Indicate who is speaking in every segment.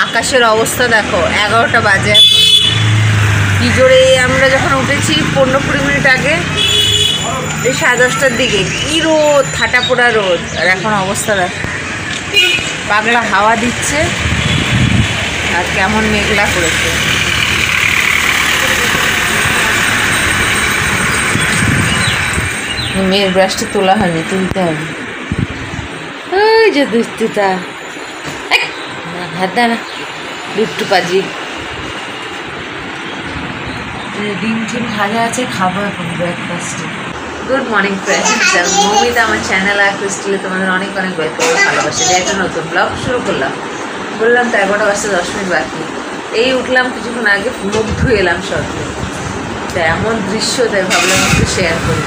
Speaker 1: আকাশের অবস্থা দেখো, 11টা বাজে এখন। কি জোরে আমরা যখন উঠেছি 15-20 মিনিট আগে, এই 10:30টার দিকে, কি রোদ, ঠাটা পোড়া রোদ। আর এখন অবস্থা দেখো, পাগলা হাওয়া দিচ্ছে আর কেমন মেঘলা করেছে। মেয়ের ব্রাশটা তোলা হয়নি, তুলতে হবে। ওই যে দুষ্টুটা, হাত দেয় না, দুষ্টু পাজি। ডিম টিম ভাজা আছে, খাবো এখন ব্রেকফাস্টে। গুড মর্নিং ফ্রেন্ডস, মৌমিতা আমার চ্যানেল আর ক্রিস্টালে তোমাদের অনেক অনেক ওয়েলকাম, ভালোবাসা। একটা নতুন ব্লগ শুরু করলাম, বললাম তো 11টা বাজতে 10 মিনিট বাকি। এই উঠলাম কিছুক্ষণ আগে, মুখ ধুয়ে এলাম সত্যি, তো এমন দৃশ্য, তাই ভাবলাম একটু শেয়ার করি।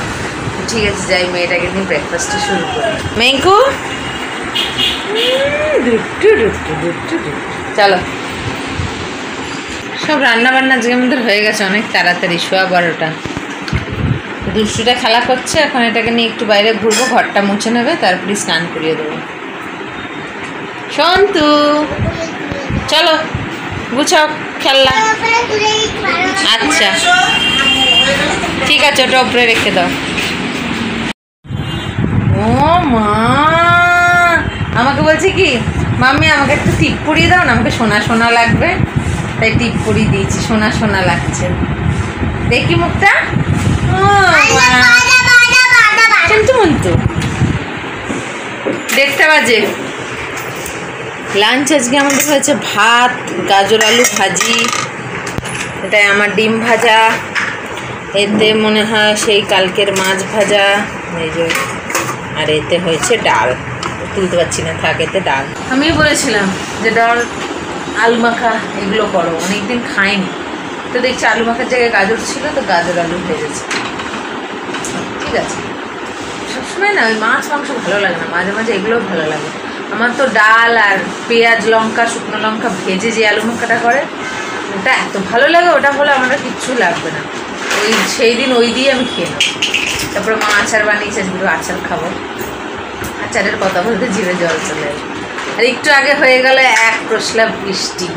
Speaker 1: ঠিক আছে, যাই মেয়েটাকে নিয়ে ব্রেকফাস্টটা শুরু করি। মেঙ্কু চলো। সব রান্না বান্না আজকে আমাদের হয়ে গেছে অনেক তাড়াতাড়ি, 12:15। দুষ্টুটা খেলা করছে, এখন এটাকে নিয়ে একটু বাইরে ঘুরবো, ঘরটা মুছে নেবে, তারপরে স্নান করিয়ে দেবো। সন্তু চলো গুছাও খেললা। আচ্ছা ঠিক আছে, ওটা উপরে রেখে দাও। ও মা, আমাকে বলছে কি, মাম্মি আমাকে একটু টিপ পরিয়ে দাও না, আমাকে সোনা সোনা লাগবে, তাই টিপ পরিয়ে দিয়েছি, সোনা সোনা লাগছে। দেখি মুখটা, কিন্তু মন্তু 1:30 বাজে। লাঞ্চ আজকে আমাদের হয়েছে ভাত, গাজর আলু ভাজি, এটাই আমার ডিম ভাজা, এতে মনে হয় সেই কালকের মাছ ভাজা, এই যে, আর এতে হয়েছে ডাল। তুলতে পারছি না, থাক, এতে ডাল। আমি বলেছিলাম যে ডাল আলু মাখা এগুলো করো, অনেকদিন খাইনি, তো দেখছি আলু মাখার জায়গায় গাজর ছিল, তো গাজর আলু ভেজেছে। ঠিক আছে, সবসময় না ওই মাছ মাংস ভালো লাগে না, মাঝে মাঝে এগুলোও ভালো লাগে। আমার তো ডাল আর পেঁয়াজ লঙ্কা শুকনো লঙ্কা ভেজে যে আলু মাখাটা করে, ওটা এত ভালো লাগে, ওটা হলে আমার কিচ্ছু লাগবে না। ওই সেই দিন ওই দিয়ে আমি খেয়ে নেব। তারপরে মা আচার বানিয়েছে, আজকে আচার খাবো। আচারের কথা বলতে জিভে জল চলে আসবে। আর একটু আগে হয়ে গেল এক প্রশ্লা বৃষ্টি,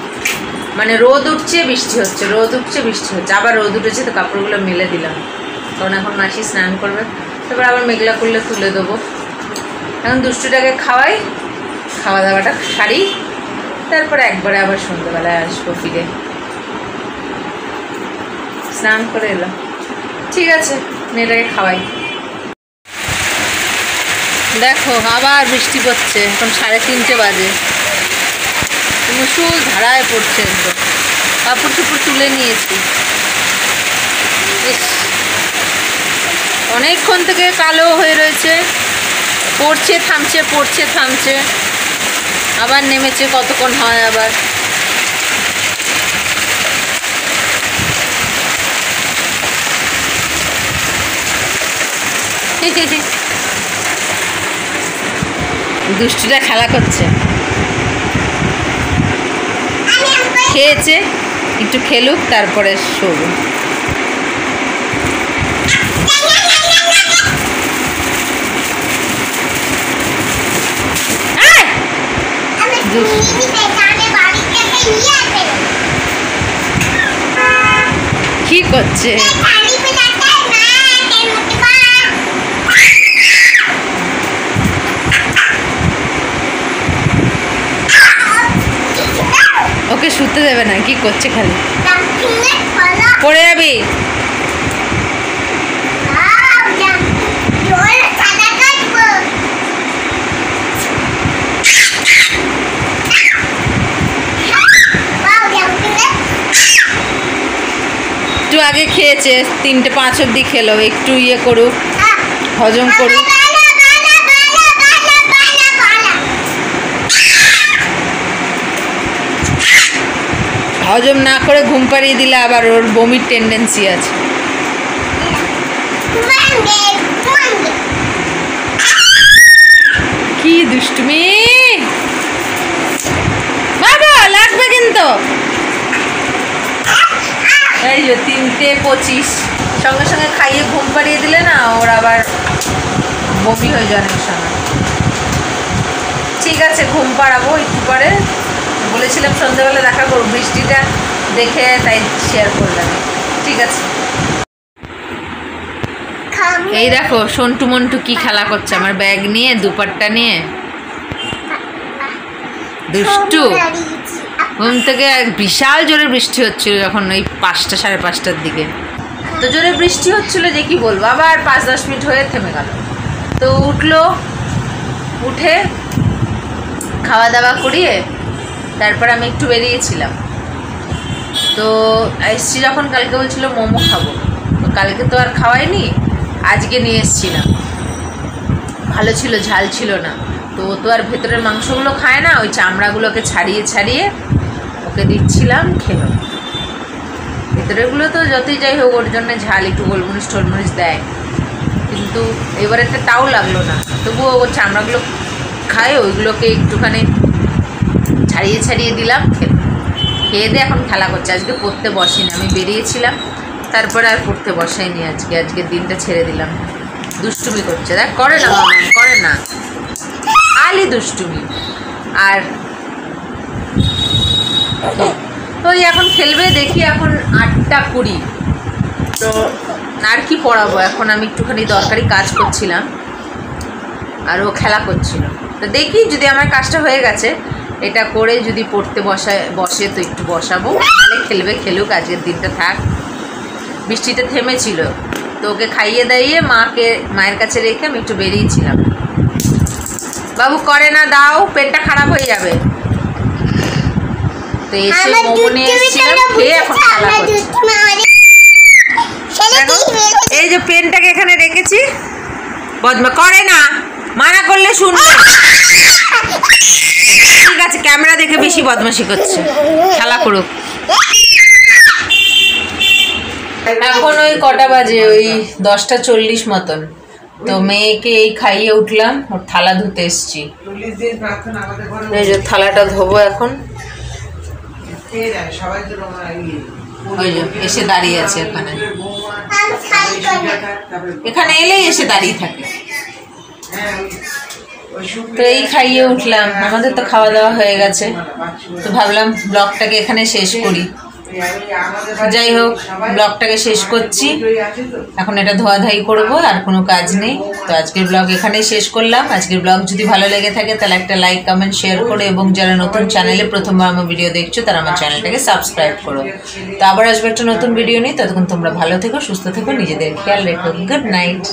Speaker 1: মানে রোদ উঠছে বৃষ্টি হচ্ছে, রোদ উঠছে বৃষ্টি হচ্ছে, আবার রোদ উঠেছে, তো কাপড়গুলো মেলে দিলাম, কারণ এখন মাসি স্নান করবে, তারপর আবার মেঘলা করলে তুলে দেবো। এখন দুষ্টুটাকে খাওয়াই, খাওয়া দাওয়াটা সারি, তারপরে একবারে আবার সন্ধ্যেবেলায় আসবো ফিরে। স্নান করে এলাম, ঠিক আছে, মেয়েটাকে খাওয়াই। দেখো আবার বৃষ্টি পড়ছে, এখন 3:30 বাজে, মুসুল ধারায় পড়ছে, একদম কাপড় চুপড় তুলে নিয়েছি। অনেকক্ষণ থেকে কালো হয়ে রয়েছে, পড়ছে থামছে, পড়ছে থামছে, আবার নেমেছে, কতক্ষণ হয় আবার। দুষ্টুটা খেলা করছে, খেয়েছে, একটু খেলুক, তারপরে শোবো। কি করছে? ওকে শুতে দেবে না, কি করছে খালি, পড়ে যাবি। একটু আগে খেয়েছে, 3:05 অবধি খেলো, একটু ইয়ে করুক, হজম করুক। হজম না করে ঘুম পাড়িয়ে দিলে আবার ওর বমির টেন্ডেন্সি আছে। কি দুষ্টুমি, বাবা লাগবে কিন্তু। এই যে 3:25, সঙ্গে সঙ্গে খাইয়ে ঘুম পাড়িয়ে দিলে না ওর আবার বমি হয়ে যায় অনেক সময়। ঠিক আছে, ঘুম পাড়াবো একটু পরে, বলেছিলাম সন্ধ্যাবেলা দেখা করবো, বৃষ্টিটা দেখে তাই শেয়ার করলাম। ঠিক আছে, এই দেখো সন্টু মন্টু কি খেলা করছে আমার ব্যাগ নিয়ে, দুপাট্টা নিয়ে। দুষ্টু ঘুম থেকে বিশাল জোরে বৃষ্টি হচ্ছিল যখন ওই 5টা সাড়ে 5টার দিকে, তো জোরে বৃষ্টি হচ্ছিল যে কি বলবো, আবার 5-10 মিনিট হয়ে থেমে গেল। তো উঠলো, উঠে খাওয়া দাওয়া করিয়ে তারপর আমি একটু বেরিয়েছিলাম। তো এসছি যখন, কালকে বলছিল মোমো খাবো, তো কালকে তো আর খাওয়াইনি, আজকে নিয়ে এসছিলাম। ভালো ছিল, ঝাল ছিল না। তো ও তো আর ভেতরের মাংসগুলো খায় না, ওই চামড়াগুলোকে ছাড়িয়ে ছাড়িয়ে ওকে দিচ্ছিলাম, খেলো। ভেতরেরগুলো তো যতই যাই হোক ওর জন্য ঝাল, একটু গোলমরিচ টোলমরিচ দেয়, কিন্তু এবার একটা তাও লাগলো না, তবুও ওর চামড়াগুলো খায়, ওইগুলোকে একটুখানি ছাড়িয়ে ছাড়িয়ে দিলাম, খেয়ে দিয়ে এখন খেলা করছে। আজকে পড়তে বসেনি, আমি বেরিয়েছিলাম তারপরে আর পড়তে বসাইনি আজকের দিনটা ছেড়ে দিলাম। দুষ্টুমি করছে, দেখ করে না মামা, করে না, খালি দুষ্টুমি। আর ওই এখন খেলবে, দেখি এখন 8:20, তো আর কি পড়াবো এখন, আমি একটুখানি দরকারি কাজ করছিলাম আর ও খেলা করছিল। তো দেখি যদি আমার কাজটা হয়ে গেছে, এটা করে যদি পড়তে বসে তো একটু বসাবো, তাহলে খেলবে, খেলুক, আজকের দিনটা থাক। বৃষ্টিটা থেমেছিল, তো ওকে খাইয়ে দাইয়ে মায়ের কাছে রেখে আমি একটু বেরিয়েছিলাম। বাবু করে না, দাও, পেটটা খারাপ হয়ে যাবে। তো এসে মোমো নিয়ে এসেছিলাম, খেয়ে এখন খেলা করছি। এই যে পেনটাকে এখানে রেখেছি, বদমা করে না, মানা করলে শুনবে। ঠিক আছে, ক্যামেরা দেখে বেশি বদমাশি করছে, খেলা করুক। এখন ওই কটা বাজে, ওই 10:40 মতন। তো মেয়েকে এই খাইয়ে উঠলাম, ওর থালা ধুতে এসছি। এই যে থালাটা ধোবো এখন। ওই যে এসে দাঁড়িয়ে আছে এখানে, এখানে এলেই এসে দাঁড়িয়ে থাকে। তো এই খাইয়ে উঠলাম, আমাদের তো খাওয়া দাওয়া হয়ে গেছে, তো ভাবলাম ব্লগটাকে এখানে শেষ করি। যাই হোক, ব্লগটাকে শেষ করছি, এখন এটা ধোয়াধাই করবো, আর কোনো কাজ নেই। তো আজকের ব্লগ এখানেই শেষ করলাম। আজকের ব্লগ যদি ভালো লেগে থাকে তাহলে একটা লাইক, কমেন্ট, শেয়ার করো, এবং যারা নতুন চ্যানেলে প্রথমবার আমার ভিডিও দেখছো তারা আমার চ্যানেলটাকে সাবস্ক্রাইব করো। তো আবার আসবে একটা নতুন ভিডিও নিয়ে, ততক্ষণ তোমরা ভালো থেকো, সুস্থ থেকো, নিজেদের খেয়াল রেখো। Good night.